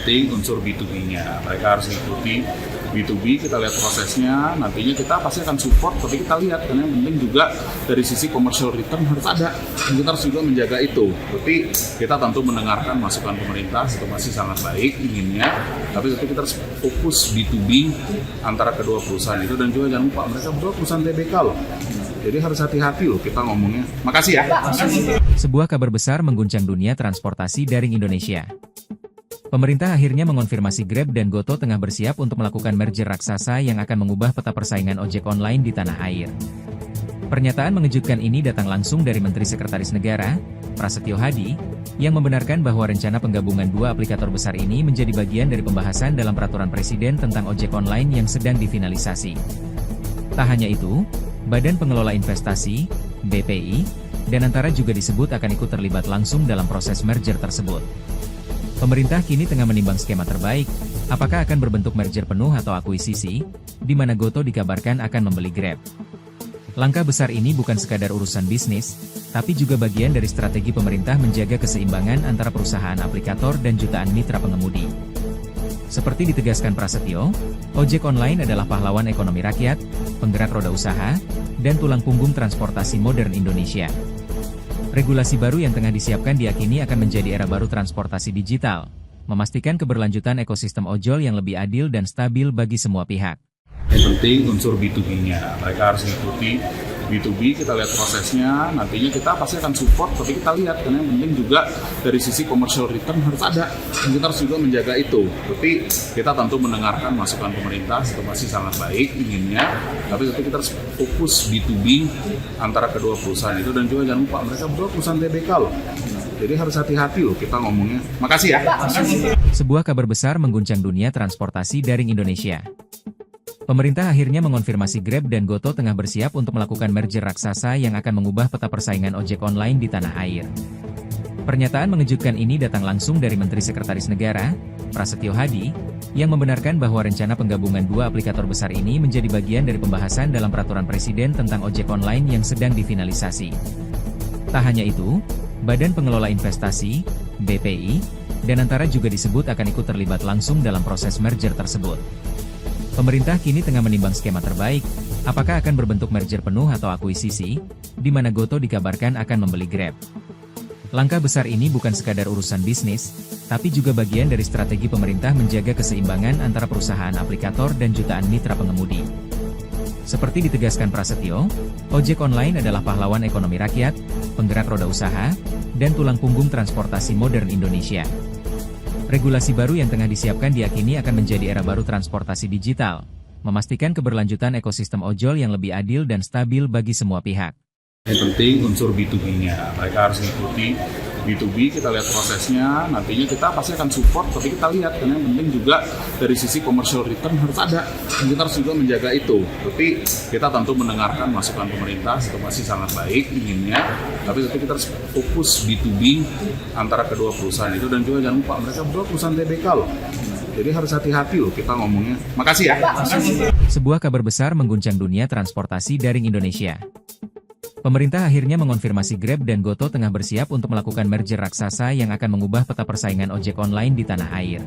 penting unsur B2B-nya. Mereka harus ikuti B2B, kita lihat prosesnya, nantinya kita pasti akan support, tapi kita lihat, karena yang penting juga dari sisi commercial return harus ada, dan kita harus juga menjaga itu. Tapi kita tentu mendengarkan masukan pemerintah, itu masih sangat baik inginnya, tapi kita harus fokus B2B antara kedua perusahaan itu, dan juga jangan lupa, mereka berdua perusahaan TBK loh. Jadi harus hati-hati loh kita ngomongnya. Makasih ya. Sebuah kabar besar mengguncang dunia transportasi daring Indonesia. Pemerintah akhirnya mengonfirmasi Grab dan Goto tengah bersiap untuk melakukan merger raksasa yang akan mengubah peta persaingan ojek online di tanah air. Pernyataan mengejutkan ini datang langsung dari Menteri Sekretaris Negara, Prasetyo Hadi, yang membenarkan bahwa rencana penggabungan dua aplikator besar ini menjadi bagian dari pembahasan dalam Peraturan Presiden tentang ojek online yang sedang difinalisasi. Tak hanya itu, Badan Pengelola Investasi, BPI, dan Antara juga disebut akan ikut terlibat langsung dalam proses merger tersebut. Pemerintah kini tengah menimbang skema terbaik, apakah akan berbentuk merger penuh atau akuisisi, di mana Goto dikabarkan akan membeli Grab. Langkah besar ini bukan sekadar urusan bisnis, tapi juga bagian dari strategi pemerintah menjaga keseimbangan antara perusahaan aplikator dan jutaan mitra pengemudi. Seperti ditegaskan Prasetyo, ojek online adalah pahlawan ekonomi rakyat, penggerak roda usaha, dan tulang punggung transportasi modern Indonesia. Regulasi baru yang tengah disiapkan diyakini akan menjadi era baru transportasi digital, memastikan keberlanjutan ekosistem ojol yang lebih adil dan stabil bagi semua pihak. Yang penting unsur B2B-nya, mereka harus ikuti B2B, kita lihat prosesnya, nantinya kita pasti akan support, tapi kita lihat, karena yang penting juga dari sisi commercial return harus ada, dan kita harus juga menjaga itu. Tapi kita tentu mendengarkan masukan pemerintah, itu masih sangat baik inginnya, tapi kita harus fokus B2B antara kedua perusahaan itu, dan juga jangan lupa, mereka berdua perusahaan TBK loh. Jadi harus hati-hati loh kita ngomongnya. Makasih ya. Sebuah kabar besar mengguncang dunia transportasi daring Indonesia. Pemerintah akhirnya mengonfirmasi Grab dan Goto tengah bersiap untuk melakukan merger raksasa yang akan mengubah peta persaingan ojek online di tanah air. Pernyataan mengejutkan ini datang langsung dari Menteri Sekretaris Negara, Prasetyo Hadi, yang membenarkan bahwa rencana penggabungan dua aplikator besar ini menjadi bagian dari pembahasan dalam Peraturan Presiden tentang ojek online yang sedang difinalisasi. Tak hanya itu, Badan Pengelola Investasi, BPI, dan Antara juga disebut akan ikut terlibat langsung dalam proses merger tersebut. Pemerintah kini tengah menimbang skema terbaik, apakah akan berbentuk merger penuh atau akuisisi, di mana Goto dikabarkan akan membeli Grab. Langkah besar ini bukan sekadar urusan bisnis, tapi juga bagian dari strategi pemerintah menjaga keseimbangan antara perusahaan aplikator dan jutaan mitra pengemudi. Seperti ditegaskan Prasetyo, ojek online adalah pahlawan ekonomi rakyat, penggerak roda usaha, dan tulang punggung transportasi modern Indonesia. Regulasi baru yang tengah disiapkan diyakini akan menjadi era baru transportasi digital, memastikan keberlanjutan ekosistem ojol yang lebih adil dan stabil bagi semua pihak. Yang penting unsur B2B-nya, mereka harus mengikuti B2B, kita lihat prosesnya, nantinya kita pasti akan support, tapi kita lihat, karena yang penting juga dari sisi commercial return harus ada, dan kita harus juga menjaga itu. Tapi kita tentu mendengarkan masukan pemerintah, itu masih sangat baik inginnya, tapi kita harus fokus B2B antara kedua perusahaan itu, dan juga jangan lupa, mereka berdua perusahaan TBK loh. Jadi harus hati-hati loh kita ngomongnya. Makasih ya. Sebuah kabar besar mengguncang dunia transportasi daring Indonesia. Pemerintah akhirnya mengonfirmasi Grab dan Goto tengah bersiap untuk melakukan merger raksasa yang akan mengubah peta persaingan ojek online di tanah air.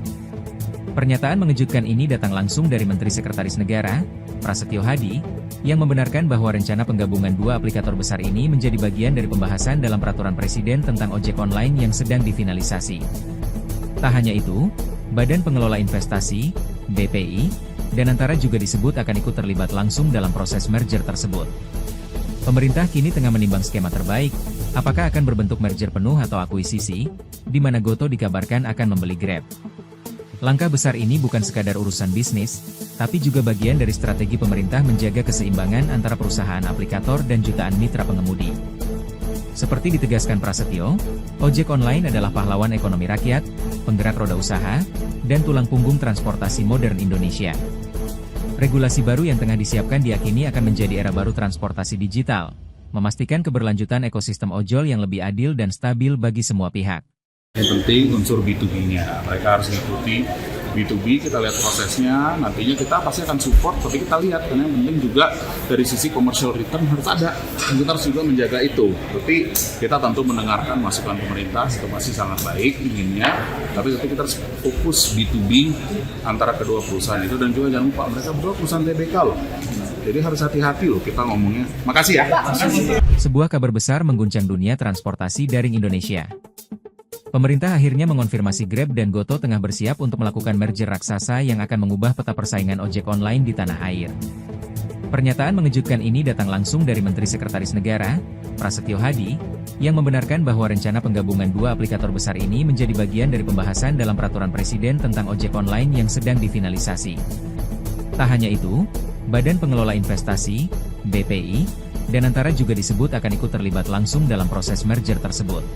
Pernyataan mengejutkan ini datang langsung dari Menteri Sekretaris Negara, Prasetyo Hadi, yang membenarkan bahwa rencana penggabungan dua aplikator besar ini menjadi bagian dari pembahasan dalam Peraturan Presiden tentang ojek online yang sedang difinalisasi. Tak hanya itu, Badan Pengelola Investasi, BPI, dan Antara juga disebut akan ikut terlibat langsung dalam proses merger tersebut. Pemerintah kini tengah menimbang skema terbaik, apakah akan berbentuk merger penuh atau akuisisi, di mana Goto dikabarkan akan membeli Grab. Langkah besar ini bukan sekadar urusan bisnis, tapi juga bagian dari strategi pemerintah menjaga keseimbangan antara perusahaan aplikator dan jutaan mitra pengemudi. Seperti ditegaskan Prasetyo, ojek online adalah pahlawan ekonomi rakyat, penggerak roda usaha, dan tulang punggung transportasi modern Indonesia. Regulasi baru yang tengah disiapkan diyakini akan menjadi era baru transportasi digital, memastikan keberlanjutan ekosistem ojol yang lebih adil dan stabil bagi semua pihak. Yang penting unsur B2B-nya, mereka harus mengikuti B2B, kita lihat prosesnya, nantinya kita pasti akan support, tapi kita lihat, karena yang penting juga dari sisi commercial return harus ada, dan kita harus juga menjaga itu. Tapi kita tentu mendengarkan masukan pemerintah, itu masih sangat baik inginnya, tapi kita harus fokus B2B antara kedua perusahaan itu, dan juga jangan lupa mereka berdua perusahaan TBK loh. Jadi harus hati-hati loh kita ngomongnya. Makasih ya. Sebuah kabar besar mengguncang dunia transportasi daring Indonesia. Pemerintah akhirnya mengonfirmasi Grab dan Goto tengah bersiap untuk melakukan merger raksasa yang akan mengubah peta persaingan ojek online di tanah air. Pernyataan mengejutkan ini datang langsung dari Menteri Sekretaris Negara, Prasetyo Hadi, yang membenarkan bahwa rencana penggabungan dua aplikator besar ini menjadi bagian dari pembahasan dalam peraturan Presiden tentang ojek online yang sedang difinalisasi. Tak hanya itu, Badan Pengelola Investasi, BPI, dan Antara juga disebut akan ikut terlibat langsung dalam proses merger tersebut.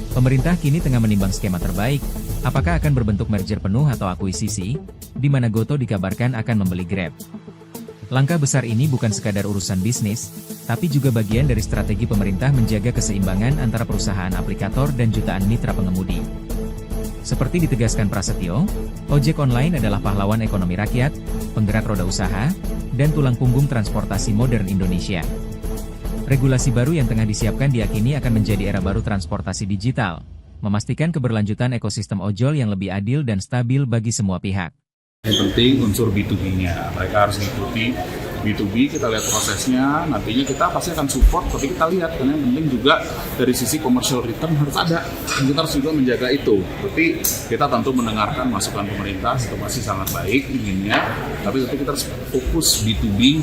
Pemerintah kini tengah menimbang skema terbaik, apakah akan berbentuk merger penuh atau akuisisi, di mana Goto dikabarkan akan membeli Grab. Langkah besar ini bukan sekadar urusan bisnis, tapi juga bagian dari strategi pemerintah menjaga keseimbangan antara perusahaan aplikator dan jutaan mitra pengemudi. Seperti ditegaskan Prasetyo, ojek online adalah pahlawan ekonomi rakyat, penggerak roda usaha, dan tulang punggung transportasi modern Indonesia. Regulasi baru yang tengah disiapkan diyakini akan menjadi era baru transportasi digital, memastikan keberlanjutan ekosistem ojol yang lebih adil dan stabil bagi semua pihak. Yang penting unsur B2B-nya, mereka harus mengikuti B2B, kita lihat prosesnya, nantinya kita pasti akan support, tapi kita lihat, karena yang penting juga dari sisi commercial return harus ada, dan kita harus juga menjaga itu. Tapi kita tentu mendengarkan masukan pemerintah, itu masih sangat baik inginnya, tapi kita harus fokus B2B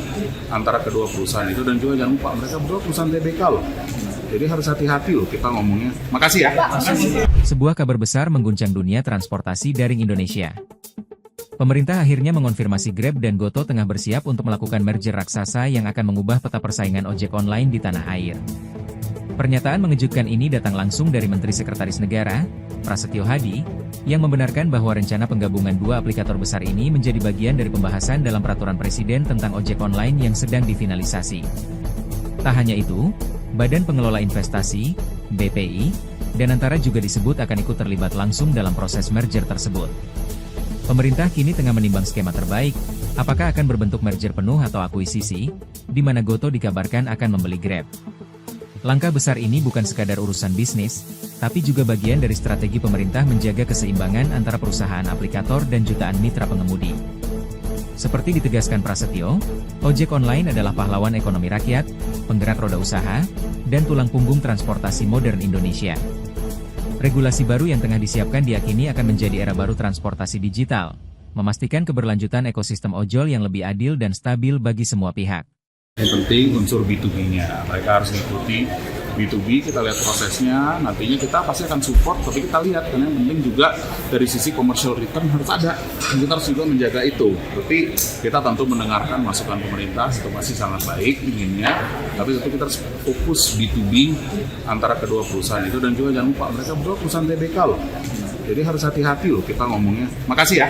antara kedua perusahaan itu, dan juga jangan lupa mereka berdua perusahaan TBK loh. Jadi harus hati-hati loh kita ngomongnya. Makasih ya. Sebuah kabar besar mengguncang dunia transportasi daring Indonesia. Pemerintah akhirnya mengonfirmasi Grab dan Goto tengah bersiap untuk melakukan merger raksasa yang akan mengubah peta persaingan ojek online di tanah air. Pernyataan mengejutkan ini datang langsung dari Menteri Sekretaris Negara, Prasetyo Hadi, yang membenarkan bahwa rencana penggabungan dua aplikator besar ini menjadi bagian dari pembahasan dalam peraturan Presiden tentang ojek online yang sedang difinalisasi. Tak hanya itu, Badan Pengelola Investasi, BPI, dan Antara juga disebut akan ikut terlibat langsung dalam proses merger tersebut. Pemerintah kini tengah menimbang skema terbaik, apakah akan berbentuk merger penuh atau akuisisi, di mana Goto dikabarkan akan membeli Grab. Langkah besar ini bukan sekadar urusan bisnis, tapi juga bagian dari strategi pemerintah menjaga keseimbangan antara perusahaan aplikator dan jutaan mitra pengemudi. Seperti ditegaskan Prasetyo, ojek online adalah pahlawan ekonomi rakyat, penggerak roda usaha, dan tulang punggung transportasi modern Indonesia. Regulasi baru yang tengah disiapkan diyakini akan menjadi era baru transportasi digital, memastikan keberlanjutan ekosistem ojol yang lebih adil dan stabil bagi semua pihak. Yang penting unsur B2B-nya, mereka harus mengikuti B2B, kita lihat prosesnya, nantinya kita pasti akan support, tapi kita lihat, karena yang penting juga dari sisi commercial return harus ada, dan kita harus juga menjaga itu. Tapi kita tentu mendengarkan masukan pemerintah, itu masih sangat baik inginnya, tapi kita harus fokus B2B antara kedua perusahaan itu, dan juga jangan lupa mereka berdua perusahaan TBK loh. Jadi harus hati-hati loh kita ngomongnya. Makasih ya.